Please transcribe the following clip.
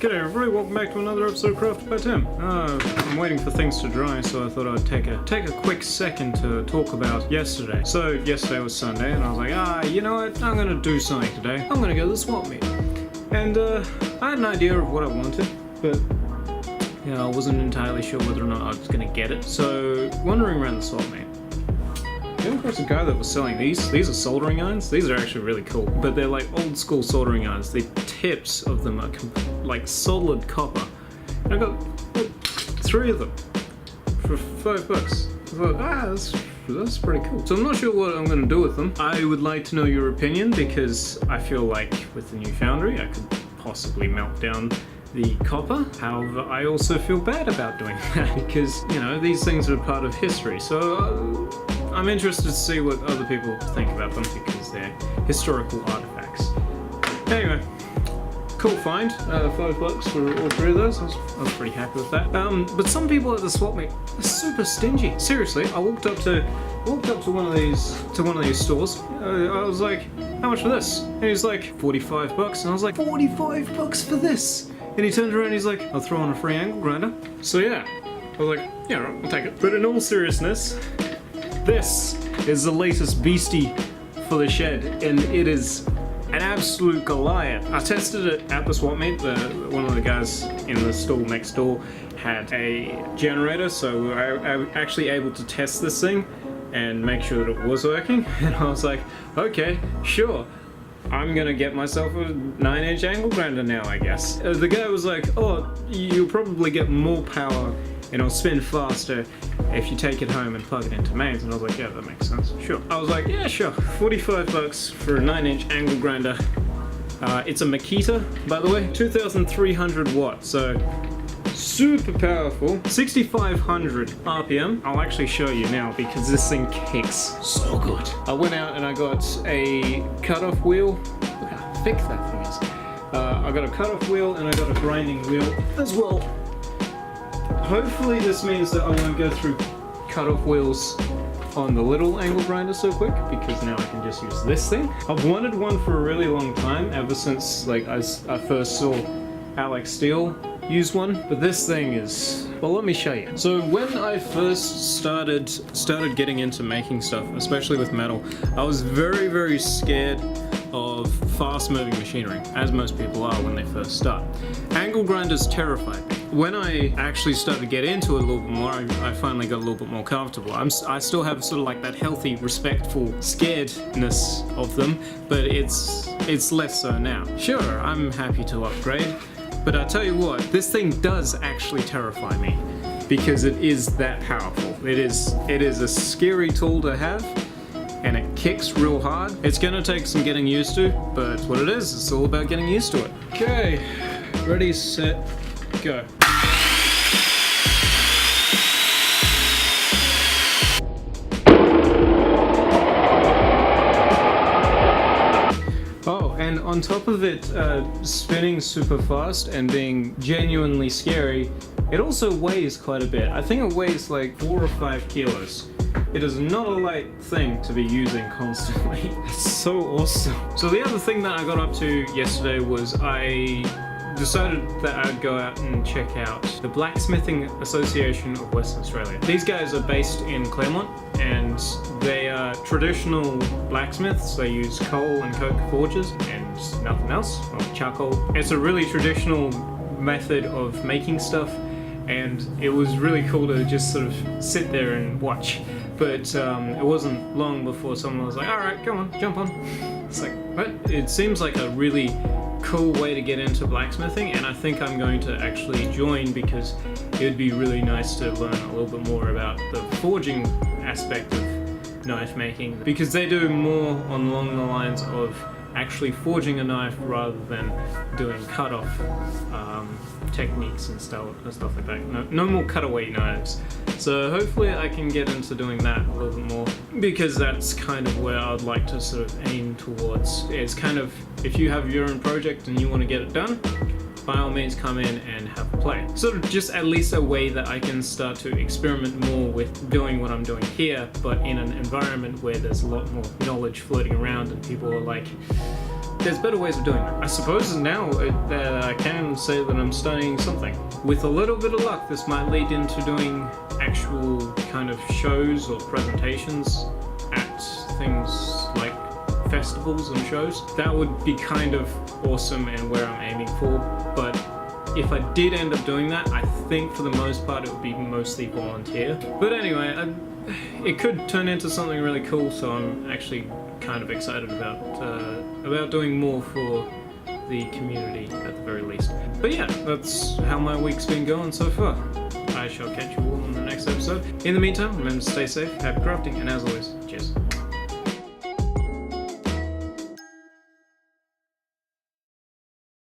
G'day everybody, welcome back to another episode of Crafted by Tim. I'm waiting for things to dry, so I thought I'd take a quick second to talk about yesterday. So yesterday was Sunday, and I was like, you know what, I'm gonna do something today. I'm gonna go to the swap meet. And I had an idea of what I wanted, but I wasn't entirely sure whether or not I was gonna get it. So wandering around the swap meet, I came across a guy that was selling these. These are soldering irons. These are actually really cool, but they're like old school soldering irons. The tips of them are like solid copper. And I got 3 of them for $5. I thought, that's pretty cool. So I'm not sure what I'm going to do with them. I would like to know your opinion, because I feel like with the new foundry I could possibly melt down the copper. However, I also feel bad about doing that because, these things are part of history. So I'm interested to see what other people think about them because they're historical artifacts. Anyway, cool find. $5 for all 3 of those. I was pretty happy with that. But some people at the swap meet are super stingy. Seriously, I walked up to one of these stores. I was like, "How much for this?" And he's like, $45. And I was like, $45 for this? And he turned around and he's like, "I'll throw on a free angle grinder." So yeah, I was like, "Yeah, right, I'll take it." But in all seriousness, this is the latest beastie for the shed, and it is an absolute Goliath. I tested it at the swap meet. One of the guys in the stall next door had a generator, so I was actually able to test this thing and make sure that it was working. And I was like, okay, sure. I'm gonna get myself a 9-inch angle grinder now, I guess. The guy was like, "Oh, you'll probably get more power and it'll spin faster if you take it home and plug it into mains." And I was like, "Yeah, that makes sense, sure." I was like, "Yeah, sure." $45 for a 9-inch angle grinder. It's a Makita, by the way, 2,300 watts, so super powerful. 6,500 RPM. I'll actually show you now because this thing kicks so good. I went out and I got a cutoff wheel. Look how thick that thing is. I got a cutoff wheel and I got a grinding wheel as well. Hopefully this means that I won't go through cutoff wheels on the little angle grinder so quick, because now I can just use this thing. I've wanted one for a really long time, ever since I first saw Alex Steele use one, but this thing is, well, let me show you. So when I first started getting into making stuff, especially with metal, I was very, very scared of fast-moving machinery, as most people are when they first start. Angle grinders terrified me. When I actually started to get into it a little bit more, I finally got a little bit more comfortable. I still have sort of like that healthy, respectful scaredness of them, but it's less so now. Sure, I'm happy to upgrade, but I tell you what, this thing does actually terrify me because it is that powerful. It is a scary tool to have, and it kicks real hard. It's gonna take some getting used to, but it's what it is. It's all about getting used to it. Okay, ready, set, go. Oh, and on top of it spinning super fast and being genuinely scary, it also weighs quite a bit. I think it weighs like 4 or 5 kilos. It is not a light thing to be using constantly. It's so awesome. So the other thing that I got up to yesterday was I decided that I'd go out and check out the Blacksmithing Association of Western Australia. These guys are based in Claremont, and they are traditional blacksmiths. They use coal and coke forges and nothing else, well, charcoal. It's a really traditional method of making stuff, and it was really cool to just sort of sit there and watch. But it wasn't long before someone was like, "Alright, come on, jump on." It's like, what? It seems like a really cool way to get into blacksmithing, and I think I'm going to actually join because it would be really nice to learn a little bit more about the forging aspect of knife making, because they do more along the lines of actually forging a knife rather than doing cut-off techniques and stuff like that. No more cutaway knives. So hopefully I can get into doing that a little bit more, because that's kind of where I'd like to sort of aim towards. It's kind of, if you have your own project and you want to get it done, by all means come in and have a play. Sort of just at least a way that I can start to experiment more with doing what I'm doing here, but in an environment where there's a lot more knowledge floating around and people are like, there's better ways of doing it. I suppose now I can say that I'm studying something. With a little bit of luck, this might lead into doing actual kind of shows or presentations at things like festivals and shows. That would be kind of awesome and where I'm aiming for, but if I did end up doing that, I think for the most part it would be mostly volunteer. But anyway, it could turn into something really cool, so I'm actually kind of excited about doing more for the community at the very least. But yeah, that's how my week's been going so far. I shall catch you all in the next episode. In the meantime, remember to stay safe, happy crafting, and as always, cheers.